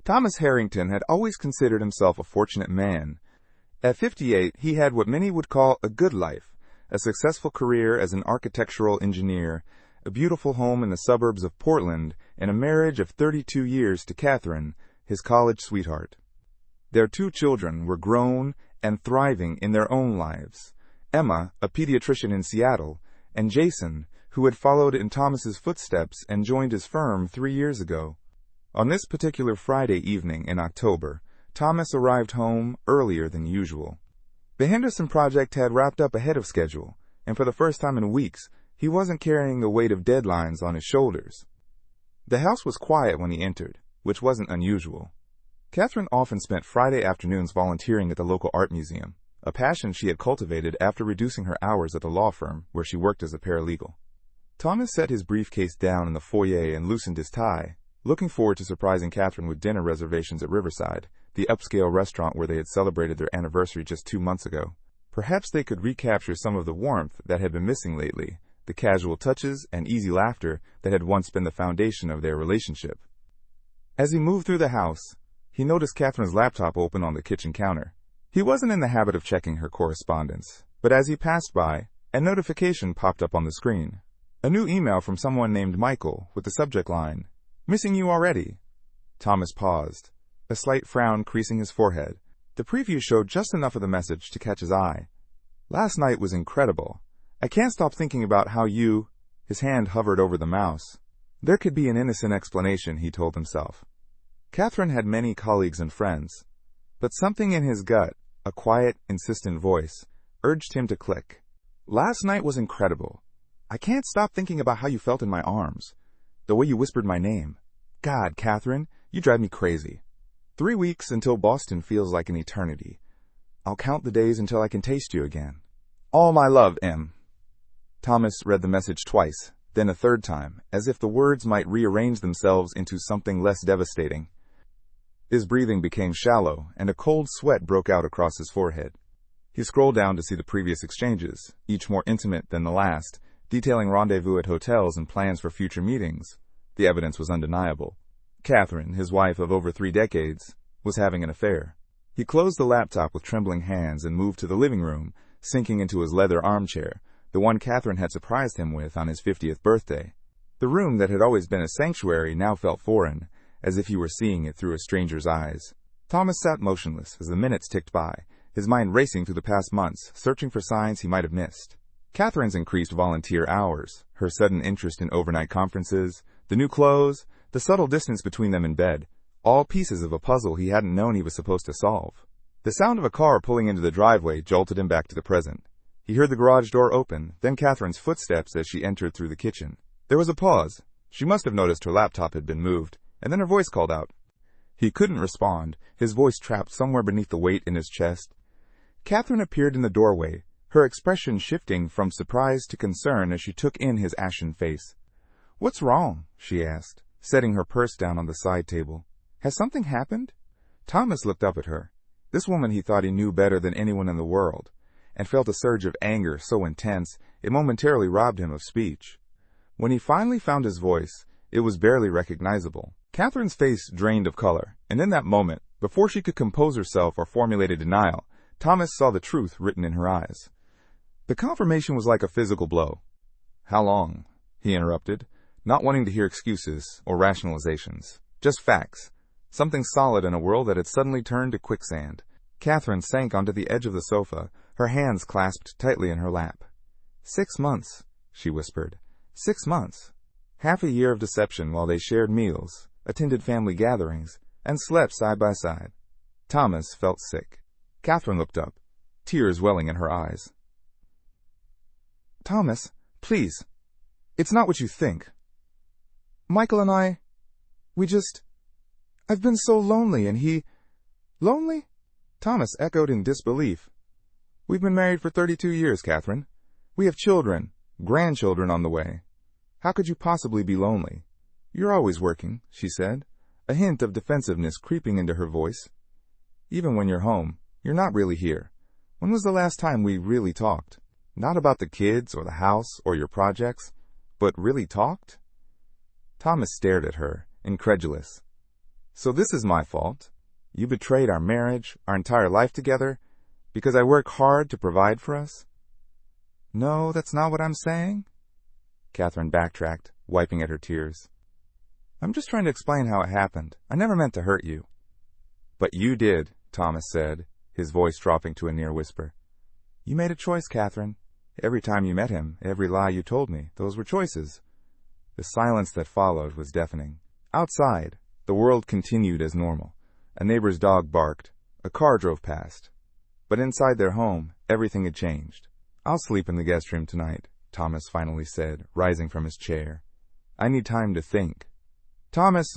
Thomas Harrington had always considered himself a fortunate man. At 58, he had what many would call a good life, a successful career as an architectural engineer, a beautiful home in the suburbs of Portland, and a marriage of 32 years to Katherine, his college sweetheart. Their 2 children were grown and thriving in their own lives. Emma, a pediatrician in Seattle, and Jason, who had followed in Thomas's footsteps and joined his firm 3 years ago. On this particular Friday evening in October, Thomas arrived home earlier than usual. The Henderson project had wrapped up ahead of schedule, and for the first time in weeks, he wasn't carrying the weight of deadlines on his shoulders. The house was quiet when he entered, which wasn't unusual. Katherine often spent Friday afternoons volunteering at the local art museum, a passion she had cultivated after reducing her hours at the law firm where she worked as a paralegal. Thomas set his briefcase down in the foyer and loosened his tie, looking forward to surprising Katherine with dinner reservations at Riverside, the upscale restaurant where they had celebrated their anniversary just 2 months ago. Perhaps they could recapture some of the warmth that had been missing lately, the casual touches and easy laughter that had once been the foundation of their relationship. As he moved through the house, he noticed Katherine's laptop open on the kitchen counter. He wasn't in the habit of checking her correspondence, but as he passed by, a notification popped up on the screen. A new email from someone named Michael with the subject line, "Missing you already." Thomas paused, a slight frown creasing his forehead. The preview showed just enough of the message to catch his eye. "Last night was incredible. I can't stop thinking about how you—" His hand hovered over the mouse. There could be an innocent explanation, he told himself. Katherine had many colleagues and friends, but something in his gut, a quiet, insistent voice, urged him to click. "Last night was incredible. I can't stop thinking about how you felt in my arms. The way you whispered my name. God, Katherine, you drive me crazy. 3 weeks until Boston feels like an eternity. I'll count the days until I can taste you again. All my love, M." Thomas read the message twice, then a third time, as if the words might rearrange themselves into something less devastating. His breathing became shallow, and a cold sweat broke out across his forehead. He scrolled down to see the previous exchanges, each more intimate than the last, detailing rendezvous at hotels and plans for future meetings. The evidence was undeniable. Katherine, his wife of over 3 decades, was having an affair. He closed the laptop with trembling hands and moved to the living room, sinking into his leather armchair, the one Katherine had surprised him with on his 50th birthday. The room that had always been a sanctuary now felt foreign, as if he were seeing it through a stranger's eyes. Thomas sat motionless as the minutes ticked by, his mind racing through the past months, searching for signs he might have missed. Katherine's increased volunteer hours, her sudden interest in overnight conferences, the new clothes, the subtle distance between them in bed, all pieces of a puzzle he hadn't known he was supposed to solve. The sound of a car pulling into the driveway jolted him back to the present. He heard the garage door open, then Katherine's footsteps as she entered through the kitchen. There was a pause. She must have noticed her laptop had been moved, and then her voice called out. He couldn't respond, his voice trapped somewhere beneath the weight in his chest. Katherine appeared in the doorway, her expression shifting from surprise to concern as she took in his ashen face. "What's wrong?" she asked, setting her purse down on the side table. "Has something happened?" Thomas looked up at her. This woman he thought he knew better than anyone in the world, and felt a surge of anger so intense it momentarily robbed him of speech. When he finally found his voice, it was barely recognizable. Katherine's face drained of color, and in that moment, before she could compose herself or formulate a denial, Thomas saw the truth written in her eyes. The confirmation was like a physical blow. "How long?" he interrupted, not wanting to hear excuses or rationalizations. Just facts. Something solid in a world that had suddenly turned to quicksand. Katherine sank onto the edge of the sofa, her hands clasped tightly in her lap. 6 months, she whispered. 6 months. Half a year of deception while they shared meals, attended family gatherings, and slept side by side. Thomas felt sick. Katherine looked up, tears welling in her eyes. "Thomas, please. It's not what you think. Michael and I've been so lonely, and he—" "Lonely?" Thomas echoed in disbelief. "We've been married for 32 years, Katherine. We have children, grandchildren on the way. How could you possibly be lonely? You're always working," she said, a hint of defensiveness creeping into her voice. "Even when you're home, you're not really here. When was the last time we really talked? Not about the kids or the house or your projects, but really talked?" Thomas stared at her, incredulous. So this is my fault? You betrayed our marriage, our entire life together, because I work hard to provide for us? No, that's not what I'm saying. Katherine backtracked, wiping at her tears. I'm just trying to explain how it happened. I never meant to hurt you. But you did, Thomas said, his voice dropping to a near whisper. You made a choice, Katherine. Every time you met him, every lie you told me, those were choices. The silence that followed was deafening. Outside, the world continued as normal. A neighbor's dog barked. A car drove past. But inside their home, everything had changed. I'll sleep in the guest room tonight, Thomas finally said, rising from his chair. I need time to think. Thomas,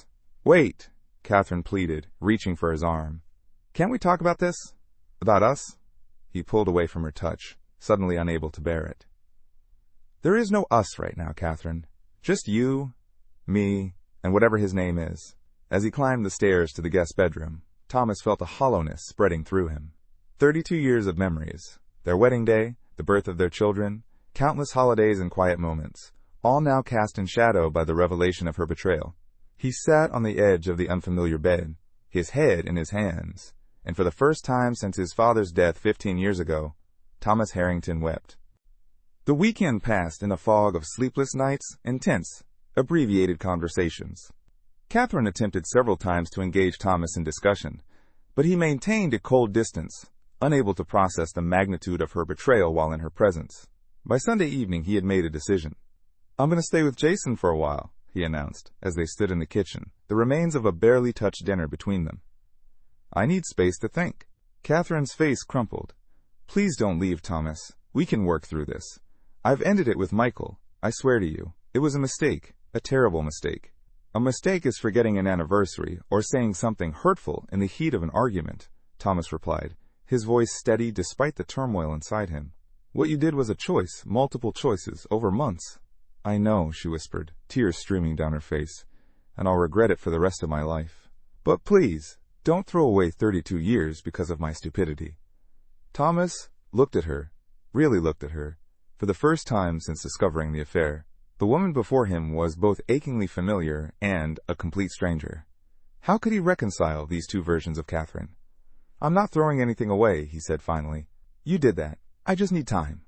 wait, Katherine pleaded, reaching for his arm. Can't we talk about this? About us? He pulled away from her touch, suddenly unable to bear it. There is no us right now, Katherine. Just you, me, and whatever his name is. As he climbed the stairs to the guest bedroom, Thomas felt a hollowness spreading through him. 32 years of memories. Their wedding day, the birth of their children, countless holidays and quiet moments, all now cast in shadow by the revelation of her betrayal. He sat on the edge of the unfamiliar bed, his head in his hands, and for the first time since his father's death 15 years ago, Thomas Harrington wept. The weekend passed in a fog of sleepless nights and tense, abbreviated conversations. Katherine attempted several times to engage Thomas in discussion, but he maintained a cold distance, unable to process the magnitude of her betrayal while in her presence. By Sunday evening, he had made a decision. I'm going to stay with Jason for a while, he announced, as they stood in the kitchen, the remains of a barely touched dinner between them. I need space to think. Katherine's face crumpled. Please don't leave, Thomas. We can work through this. I've ended it with Michael. I swear to you. It was a mistake. A terrible mistake. A mistake is forgetting an anniversary or saying something hurtful in the heat of an argument, Thomas replied, his voice steady despite the turmoil inside him. What you did was a choice, multiple choices, over months. I know, she whispered, tears streaming down her face, and I'll regret it for the rest of my life. But please, don't throw away 32 years because of my stupidity. Thomas looked at her, really looked at her, for the first time since discovering the affair. The woman before him was both achingly familiar and a complete stranger. How could he reconcile these two versions of Katherine? I'm not throwing anything away, he said finally. You did that. I just need time.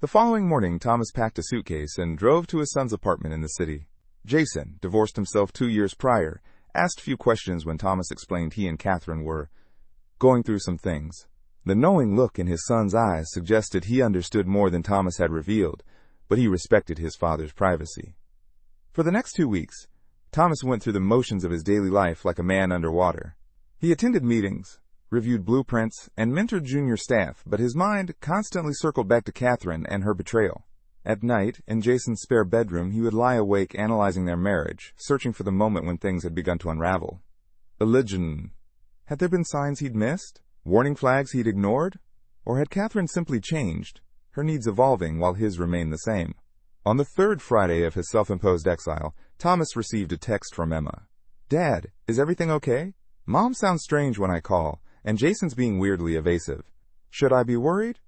The following morning, Thomas packed a suitcase and drove to his son's apartment in the city. Jason, divorced himself 2 years prior, asked few questions when Thomas explained he and Katherine were going through some things. The knowing look in his son's eyes suggested he understood more than Thomas had revealed, but he respected his father's privacy. For the next 2 weeks, Thomas went through the motions of his daily life like a man underwater. He attended meetings, reviewed blueprints, and mentored junior staff, but his mind constantly circled back to Katherine and her betrayal. At night, in Jason's spare bedroom, he would lie awake analyzing their marriage, searching for the moment when things had begun to unravel. Had there been signs he'd missed? Warning flags he'd ignored? Or had Katherine simply changed, her needs evolving while his remained the same? On the third Friday of his self-imposed exile, Thomas received a text from Emma. Dad, is everything okay? Mom sounds strange when I call, and Jason's being weirdly evasive. Should I be worried?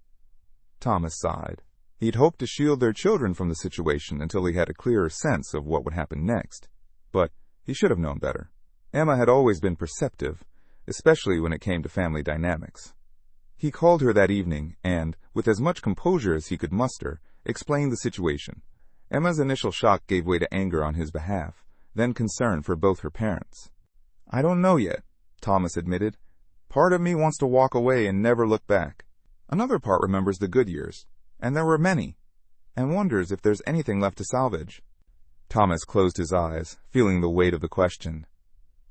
Thomas sighed. He'd hoped to shield their children from the situation until he had a clearer sense of what would happen next. But he should have known better. Emma had always been perceptive, especially when it came to family dynamics. He called her that evening and, with as much composure as he could muster, explained the situation. Emma's initial shock gave way to anger on his behalf, then concern for both her parents. I don't know yet, Thomas admitted. Part of me wants to walk away and never look back. Another part remembers the good years, and there were many, and wonders if there's anything left to salvage. Thomas closed his eyes, feeling the weight of the question.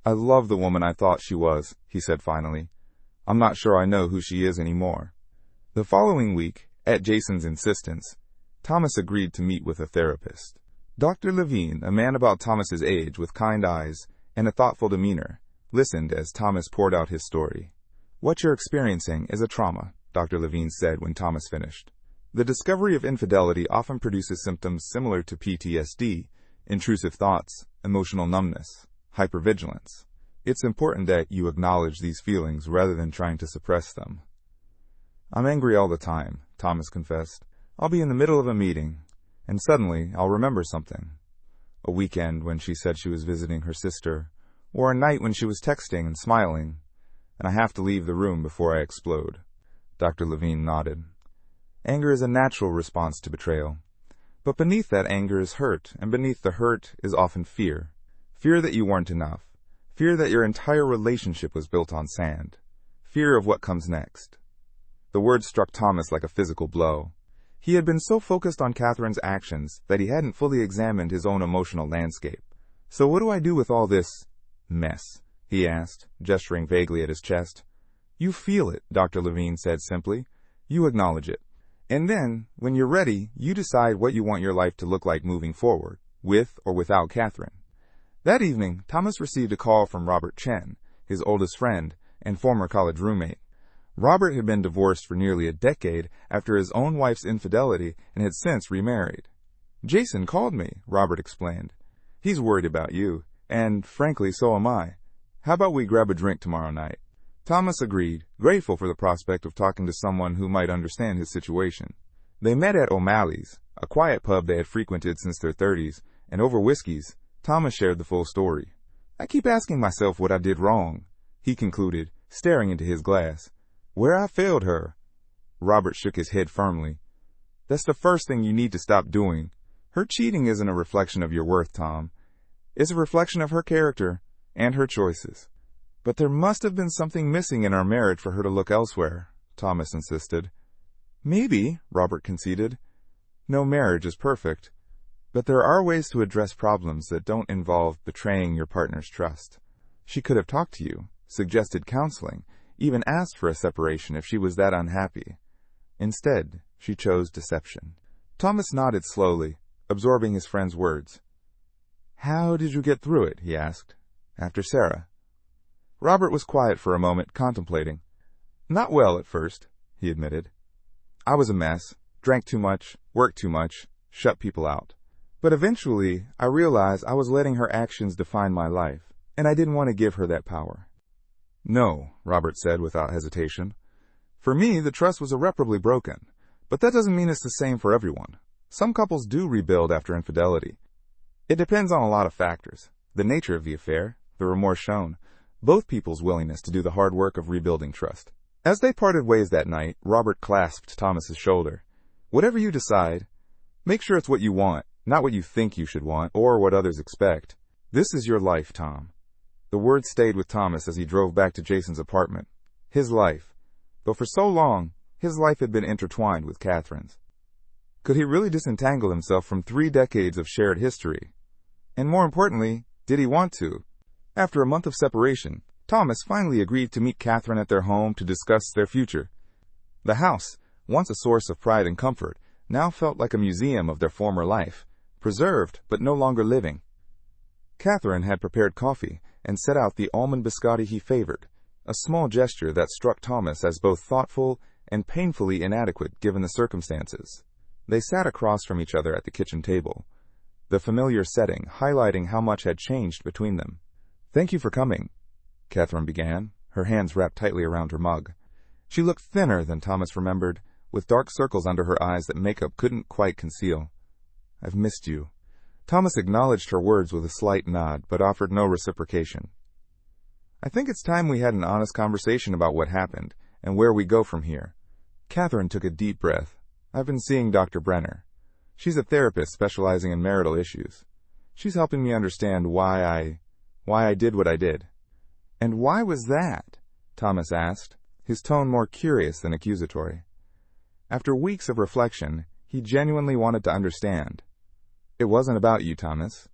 I love the woman I thought she was, he said finally. I'm not sure I know who she is anymore. The following week, at Jason's insistence, Thomas agreed to meet with a therapist. Dr. Levine, a man about Thomas's age with kind eyes and a thoughtful demeanor, listened as Thomas poured out his story. What you're experiencing is a trauma, Dr. Levine said when Thomas finished. The discovery of infidelity often produces symptoms similar to PTSD, intrusive thoughts, emotional numbness, hypervigilance. It's important that you acknowledge these feelings rather than trying to suppress them. I'm angry all the time, Thomas confessed. I'll be in the middle of a meeting, and suddenly I'll remember something. A weekend when she said she was visiting her sister, or a night when she was texting and smiling, and I have to leave the room before I explode. Dr. Levine nodded. Anger is a natural response to betrayal. But beneath that anger is hurt, and beneath the hurt is often fear. Fear that you weren't enough. Fear that your entire relationship was built on sand. Fear of what comes next. The words struck Thomas like a physical blow. He had been so focused on Katherine's actions that he hadn't fully examined his own emotional landscape. So what do I do with all this mess? He asked, gesturing vaguely at his chest. You feel it, Dr. Levine said simply. You acknowledge it. And then, when you're ready, you decide what you want your life to look like moving forward, with or without Katherine. That evening, Thomas received a call from Robert Chen, his oldest friend and former college roommate. Robert had been divorced for nearly a decade after his own wife's infidelity and had since remarried. Jason called me, Robert explained. He's worried about you, and frankly, so am I. How about we grab a drink tomorrow night? Thomas agreed, grateful for the prospect of talking to someone who might understand his situation. They met at O'Malley's, a quiet pub they had frequented since their 30s, and over whiskeys, Thomas shared the full story. I keep asking myself what I did wrong, he concluded, staring into his glass. Where I failed her. Robert shook his head firmly. That's the first thing you need to stop doing. Her cheating isn't a reflection of your worth, Tom. It's a reflection of her character and her choices. But there must have been something missing in our marriage for her to look elsewhere, Thomas insisted. Maybe, Robert conceded. No marriage is perfect. But there are ways to address problems that don't involve betraying your partner's trust. She could have talked to you, suggested counseling, even asked for a separation if she was that unhappy. Instead, she chose deception. Thomas nodded slowly, absorbing his friend's words. How did you get through it? He asked. After Sarah. Robert was quiet for a moment, contemplating. Not well at first, he admitted. I was a mess, drank too much, worked too much, shut people out. But eventually, I realized I was letting her actions define my life, and I didn't want to give her that power. No, Robert said without hesitation. For me, the trust was irreparably broken, but that doesn't mean it's the same for everyone. Some couples do rebuild after infidelity. It depends on a lot of factors. The nature of the affair, the remorse shown, both people's willingness to do the hard work of rebuilding trust. As they parted ways that night, Robert clasped Thomas's shoulder. Whatever you decide, make sure it's what you want, not what you think you should want, or what others expect. This is your life, Tom. The words stayed with Thomas as he drove back to Jason's apartment. His life. Though for so long, his life had been intertwined with Katherine's. Could he really disentangle himself from 3 decades of shared history? And more importantly, did he want to? After a month of separation, Thomas finally agreed to meet Katherine at their home to discuss their future. The house, once a source of pride and comfort, now felt like a museum of their former life, preserved but no longer living. Katherine had prepared coffee and set out the almond biscotti he favored, a small gesture that struck Thomas as both thoughtful and painfully inadequate given the circumstances. They sat across from each other at the kitchen table, the familiar setting highlighting how much had changed between them. Thank you for coming, Katherine began, her hands wrapped tightly around her mug. She looked thinner than Thomas remembered, with dark circles under her eyes that makeup couldn't quite conceal. I've missed you. Thomas acknowledged her words with a slight nod, but offered no reciprocation. I think it's time we had an honest conversation about what happened, and where we go from here. Katherine took a deep breath. I've been seeing Dr. Brenner. She's a therapist specializing in marital issues. She's helping me understand why I did what I did. And why was that? Thomas asked, his tone more curious than accusatory. After weeks of reflection, he genuinely wanted to understand. It wasn't about you, Thomas.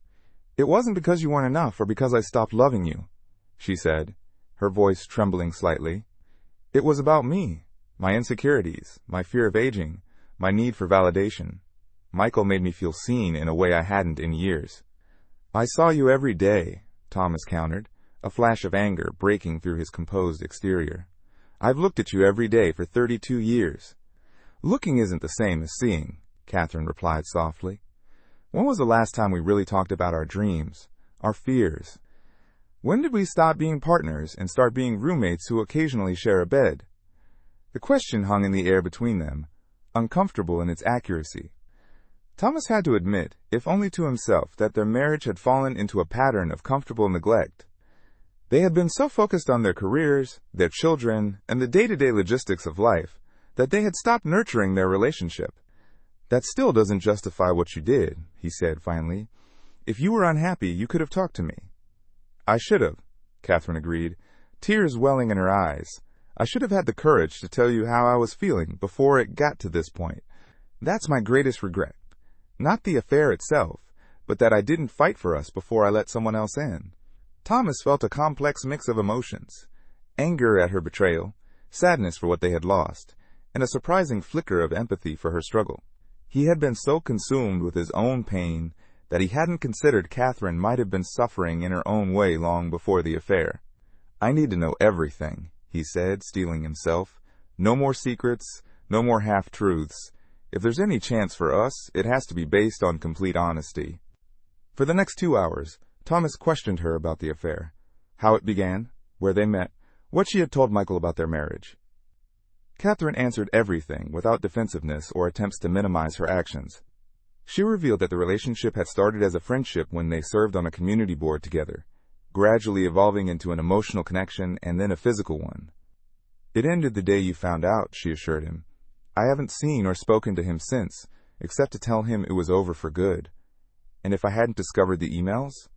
It wasn't because you weren't enough or because I stopped loving you, she said, her voice trembling slightly. It was about me, my insecurities, my fear of aging, my need for validation. Michael made me feel seen in a way I hadn't in years. I saw you every day, Thomas countered, a flash of anger breaking through his composed exterior. I've looked at you every day for 32 years. Looking isn't the same as seeing, Katherine replied softly. When was the last time we really talked about our dreams, our fears? When did we stop being partners and start being roommates who occasionally share a bed? The question hung in the air between them, uncomfortable in its accuracy. Thomas had to admit, if only to himself, that their marriage had fallen into a pattern of comfortable neglect. They had been so focused on their careers, their children, and the day-to-day logistics of life that they had stopped nurturing their relationship. "That still doesn't justify what you did," he said finally. "If you were unhappy, you could have talked to me." "I should have," Katherine agreed, tears welling in her eyes. "I should have had the courage to tell you how I was feeling before it got to this point. That's my greatest regret. Not the affair itself, but that I didn't fight for us before I let someone else in." Thomas felt a complex mix of emotions: anger at her betrayal, sadness for what they had lost, and a surprising flicker of empathy for her struggle. He had been so consumed with his own pain that he hadn't considered Katherine might have been suffering in her own way long before the affair. "I need to know everything," he said, steeling himself. "No more secrets, no more half-truths. If there's any chance for us, it has to be based on complete honesty." For the next 2 hours, Thomas questioned her about the affair: how it began, where they met, what she had told Michael about their marriage. Katherine answered everything without defensiveness or attempts to minimize her actions. She revealed that the relationship had started as a friendship when they served on a community board together, gradually evolving into an emotional connection and then a physical one. "It ended the day you found out," she assured him. "I haven't seen or spoken to him since, except to tell him it was over for good." "And if I hadn't discovered the emails?"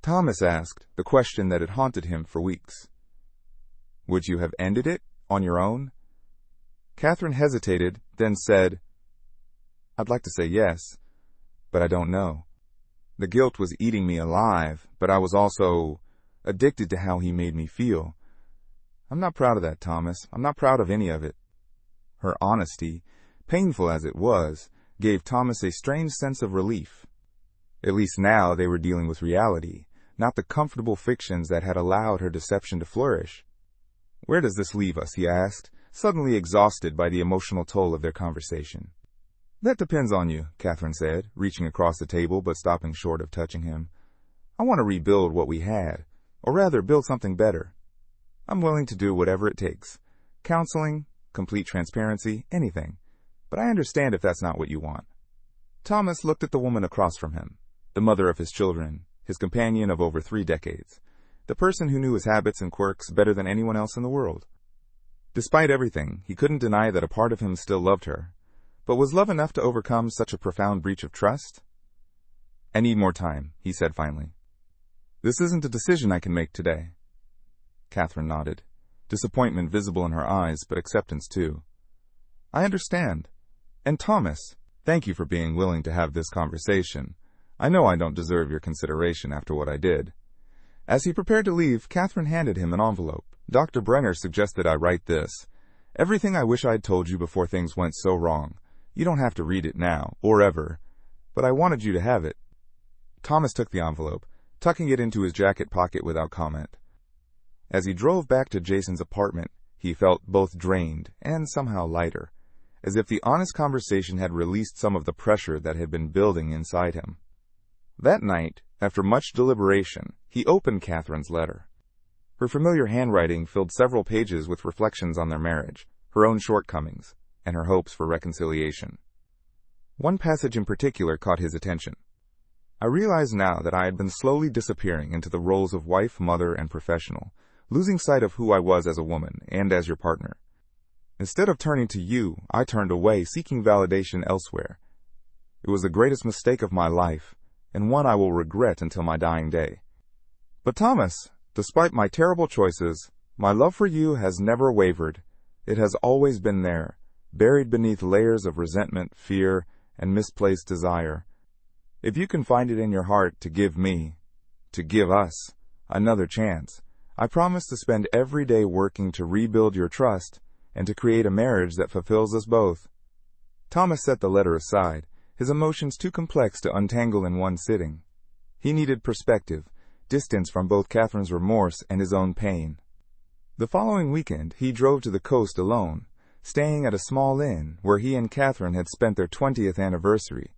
Thomas asked, the question that had haunted him for weeks. "Would you have ended it on your own?" Katherine hesitated, then said, "I'd like to say yes, but I don't know. The guilt was eating me alive, but I was also addicted to how he made me feel. I'm not proud of that, Thomas. I'm not proud of any of it." Her honesty, painful as it was, gave Thomas a strange sense of relief. At least now they were dealing with reality, not the comfortable fictions that had allowed her deception to flourish. "Where does this leave us?" he asked, suddenly exhausted by the emotional toll of their conversation. "That depends on you," Katherine said, reaching across the table but stopping short of touching him. "I want to rebuild what we had, or rather build something better. I'm willing to do whatever it takes. Counseling, complete transparency, anything. But I understand if that's not what you want." Thomas looked at the woman across from him, the mother of his children, his companion of over 3 decades, the person who knew his habits and quirks better than anyone else in the world. Despite everything, he couldn't deny that a part of him still loved her. But was love enough to overcome such a profound breach of trust? "I need more time," he said finally. "This isn't a decision I can make today." Katherine nodded, disappointment visible in her eyes, but acceptance too. "I understand. And Thomas, thank you for being willing to have this conversation. I know I don't deserve your consideration after what I did." As he prepared to leave, Katherine handed him an envelope. "Dr. Brenner suggested I write this. Everything I wish I'd told you before things went so wrong. You don't have to read it now, or ever, but I wanted you to have it." Thomas took the envelope, tucking it into his jacket pocket without comment. As he drove back to Jason's apartment, he felt both drained and somehow lighter, as if the honest conversation had released some of the pressure that had been building inside him. That night, after much deliberation, he opened Katherine's letter. Her familiar handwriting filled several pages with reflections on their marriage, her own shortcomings, and her hopes for reconciliation. One passage in particular caught his attention. "I realize now that I had been slowly disappearing into the roles of wife, mother, and professional, losing sight of who I was as a woman and as your partner. Instead of turning to you, I turned away, seeking validation elsewhere. It was the greatest mistake of my life, and one I will regret until my dying day. But Thomas, despite my terrible choices, my love for you has never wavered. It has always been there, buried beneath layers of resentment, fear, and misplaced desire. If you can find it in your heart to give me, to give us, another chance, I promise to spend every day working to rebuild your trust and to create a marriage that fulfills us both." Thomas set the letter aside, his emotions too complex to untangle in one sitting. He needed perspective, distance from both Katherine's remorse and his own pain. The following weekend, he drove to the coast alone, staying at a small inn where he and Katherine had spent their 20th anniversary.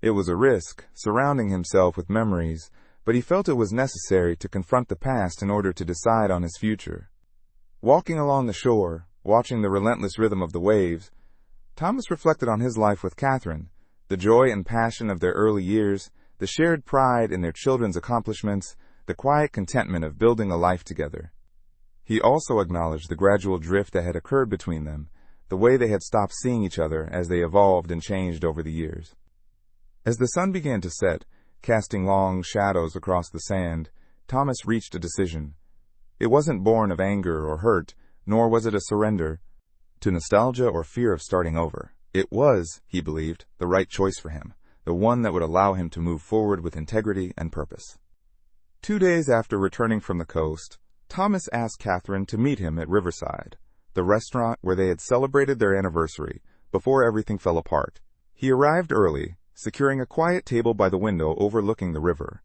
It was a risk, surrounding himself with memories, but he felt it was necessary to confront the past in order to decide on his future. Walking along the shore, watching the relentless rhythm of the waves, Thomas reflected on his life with Katherine, the joy and passion of their early years, the shared pride in their children's accomplishments, the quiet contentment of building a life together. He also acknowledged the gradual drift that had occurred between them, the way they had stopped seeing each other as they evolved and changed over the years. As the sun began to set, casting long shadows across the sand, Thomas reached a decision. It wasn't born of anger or hurt, nor was it a surrender to nostalgia or fear of starting over. It was, he believed, the right choice for him, the one that would allow him to move forward with integrity and purpose. 2 days after returning from the coast, Thomas asked Katherine to meet him at Riverside, the restaurant where they had celebrated their anniversary, before everything fell apart. He arrived early, securing a quiet table by the window overlooking the river.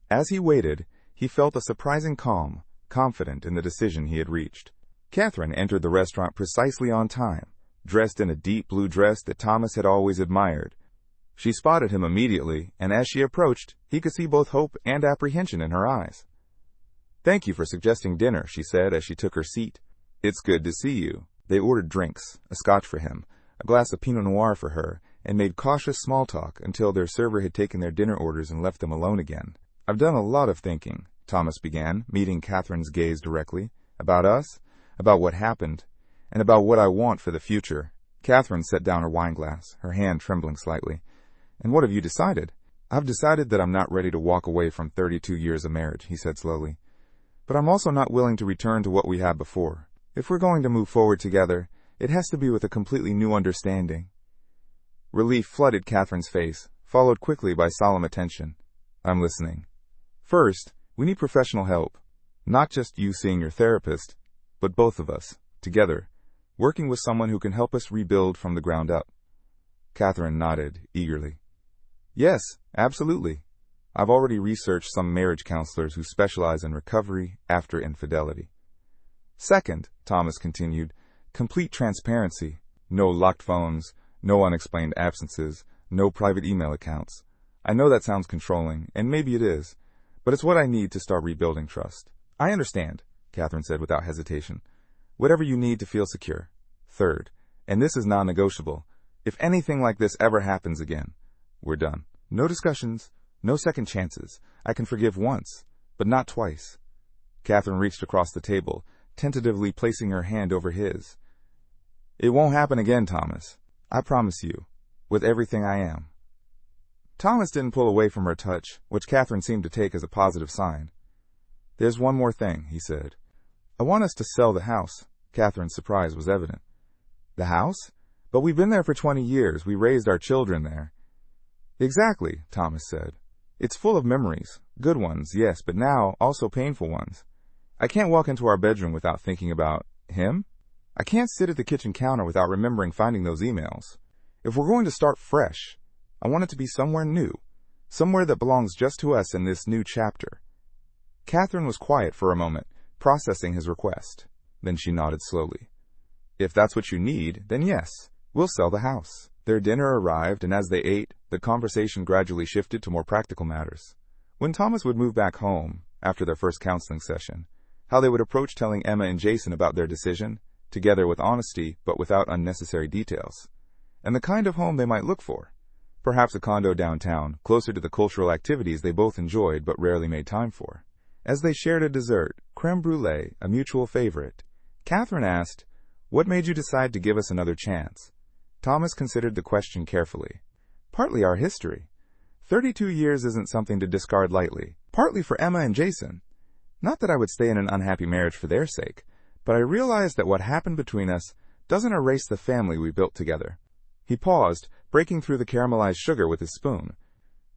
As he waited, he felt a surprising calm, confident in the decision he had reached. Katherine entered the restaurant precisely on time, dressed in a deep blue dress that Thomas had always admired. She spotted him immediately, and as she approached, he could see both hope and apprehension in her eyes. "Thank you for suggesting dinner," she said as she took her seat. "It's good to see you." They ordered drinks, a scotch for him, a glass of Pinot Noir for her, and made cautious small talk until their server had taken their dinner orders and left them alone again. "I've done a lot of thinking," Thomas began, meeting Katherine's gaze directly. "About us, about what happened, and about what I want for the future." Katherine set down her wineglass, her hand trembling slightly. "And what have you decided?" "I've decided that I'm not ready to walk away from 32 years of marriage," he said slowly. "But I'm also not willing to return to what we had before. If we're going to move forward together, it has to be with a completely new understanding." Relief flooded Katherine's face, followed quickly by solemn attention. "I'm listening. First, we need professional help. Not just you seeing your therapist, but both of us, together, working with someone who can help us rebuild from the ground up." Katherine nodded eagerly. "Yes, absolutely. I've already researched some marriage counselors who specialize in recovery after infidelity." "Second," Thomas continued, "complete transparency. No locked phones, no unexplained absences, no private email accounts. I know that sounds controlling, and maybe it is, but it's what I need to start rebuilding trust." "I understand," Katherine said without hesitation. "Whatever you need to feel secure. Third, and this is non-negotiable, if anything like this ever happens again, we're done. No discussions, no second chances. I can forgive once, but not twice." Katherine reached across the table, tentatively placing her hand over his. "It won't happen again, Thomas. I promise you, with everything I am." Thomas didn't pull away from her touch, which Katherine seemed to take as a positive sign. "There's one more thing," he said. "I want us to sell the house." Katherine's surprise was evident. "The house? But we've been there for 20 years. We raised our children there." "Exactly," Thomas said. "It's full of memories. Good ones, yes, but now also painful ones. I can't walk into our bedroom without thinking about him. I can't sit at the kitchen counter without remembering finding those emails. If we're going to start fresh, I want it to be somewhere new, somewhere that belongs just to us in this new chapter." Katherine was quiet for a moment, processing his request. Then she nodded slowly. "If that's what you need, then yes, we'll sell the house." Their dinner arrived, and as they ate, the conversation gradually shifted to more practical matters. When Thomas would move back home, after their first counseling session, how they would approach telling Emma and Jason about their decision, together with honesty but without unnecessary details, and the kind of home they might look for. Perhaps a condo downtown, closer to the cultural activities they both enjoyed but rarely made time for. As they shared a dessert, creme brulee, a mutual favorite, Katherine asked, "What made you decide to give us another chance?" Thomas considered the question carefully. "Partly our history. 32 years isn't something to discard lightly. Partly for Emma and Jason. Not that I would stay in an unhappy marriage for their sake, but I realized that what happened between us doesn't erase the family we built together." He paused, breaking through the caramelized sugar with his spoon.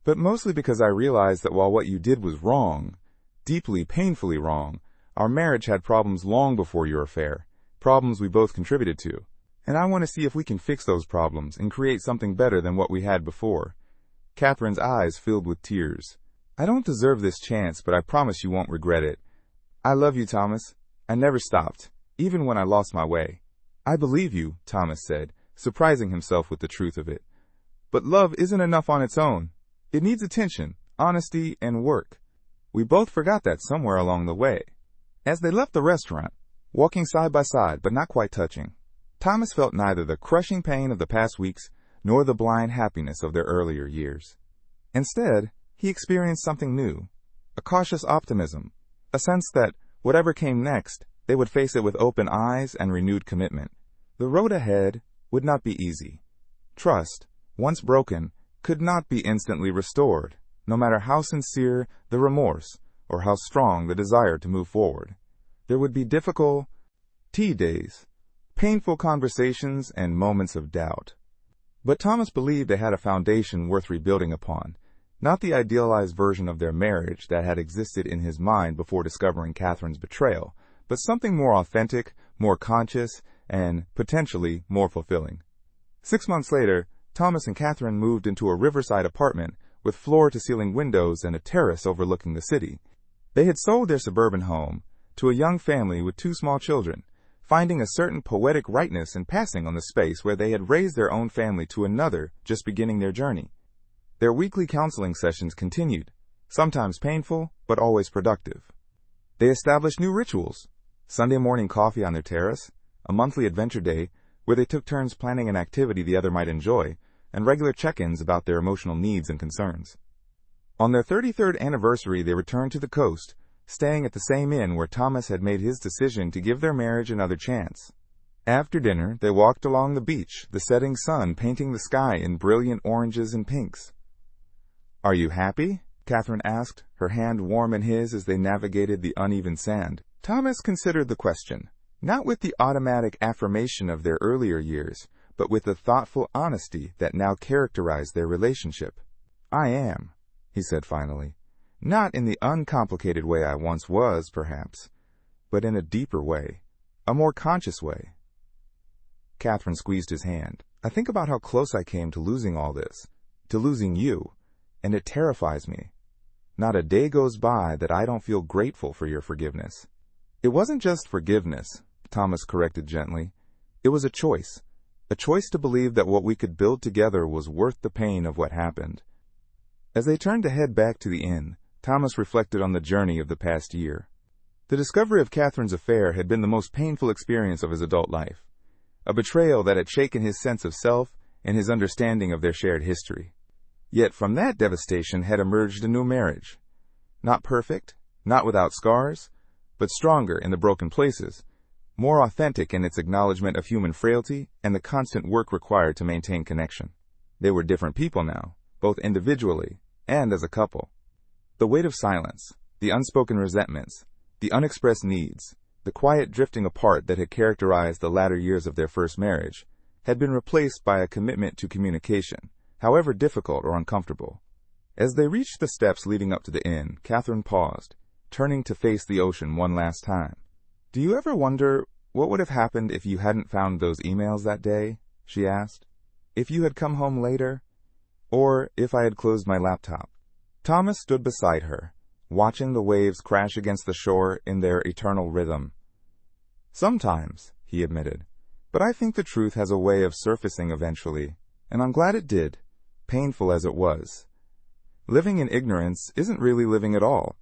"But mostly because I realized that while what you did was wrong, deeply, painfully wrong, our marriage had problems long before your affair, problems we both contributed to. And I want to see if we can fix those problems and create something better than what we had before." Katherine's eyes filled with tears. "I don't deserve this chance, but I promise you won't regret it. I love you, Thomas. I never stopped, even when I lost my way." "I believe you," Thomas said, surprising himself with the truth of it. "But love isn't enough on its own. It needs attention, honesty, and work. We both forgot that somewhere along the way." As they left the restaurant, walking side by side but not quite touching, Thomas felt neither the crushing pain of the past weeks nor the blind happiness of their earlier years. Instead, he experienced something new, a cautious optimism, a sense that, whatever came next, they would face it with open eyes and renewed commitment. The road ahead would not be easy. Trust, once broken, could not be instantly restored, no matter how sincere the remorse or how strong the desire to move forward. There would be difficult days, painful conversations, and moments of doubt. But Thomas believed they had a foundation worth rebuilding upon, not the idealized version of their marriage that had existed in his mind before discovering Katherine's betrayal, but something more authentic, more conscious, and potentially more fulfilling. 6 months later, Thomas and Katherine moved into a riverside apartment with floor-to-ceiling windows and a terrace overlooking the city. They had sold their suburban home to a young family with 2 small children, finding a certain poetic rightness in passing on the space where they had raised their own family to another just beginning their journey. Their weekly counseling sessions continued, sometimes painful, but always productive. They established new rituals: Sunday morning coffee on their terrace, a monthly adventure day where they took turns planning an activity the other might enjoy, and regular check-ins about their emotional needs and concerns. On their 33rd anniversary, they returned to the coast, staying at the same inn where Thomas had made his decision to give their marriage another chance. After dinner, they walked along the beach, the setting sun painting the sky in brilliant oranges and pinks. "Are you happy?" Katherine asked, her hand warm in his as they navigated the uneven sand. Thomas considered the question, not with the automatic affirmation of their earlier years, but with the thoughtful honesty that now characterized their relationship. "I am," he said finally. "Not in the uncomplicated way I once was, perhaps, but in a deeper way, a more conscious way." Katherine squeezed his hand. "I think about how close I came to losing all this, to losing you, and it terrifies me. Not a day goes by that I don't feel grateful for your forgiveness." "It wasn't just forgiveness," Thomas corrected gently. "It was a choice to believe that what we could build together was worth the pain of what happened." As they turned to head back to the inn, Thomas reflected on the journey of the past year. The discovery of Katherine's affair had been the most painful experience of his adult life, a betrayal that had shaken his sense of self and his understanding of their shared history. Yet from that devastation had emerged a new marriage. Not perfect, not without scars, but stronger in the broken places, more authentic in its acknowledgement of human frailty and the constant work required to maintain connection. They were different people now, both individually and as a couple. The weight of silence, the unspoken resentments, the unexpressed needs, the quiet drifting apart that had characterized the latter years of their first marriage, had been replaced by a commitment to communication, however difficult or uncomfortable. As they reached the steps leading up to the inn, Katherine paused, turning to face the ocean one last time. "Do you ever wonder what would have happened if you hadn't found those emails that day?" she asked. "If you had come home later? Or if I had closed my laptop?" Thomas stood beside her, watching the waves crash against the shore in their eternal rhythm. "Sometimes," he admitted, "but I think the truth has a way of surfacing eventually, and I'm glad it did, painful as it was. Living in ignorance isn't really living at all."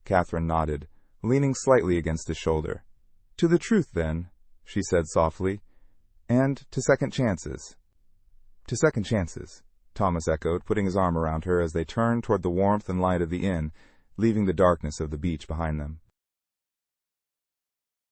Katherine nodded, leaning slightly against his shoulder. "To the truth, then," she said softly, "and to second chances." "To second chances," Thomas echoed, putting his arm around her as they turned toward the warmth and light of the inn, leaving the darkness of the beach behind them.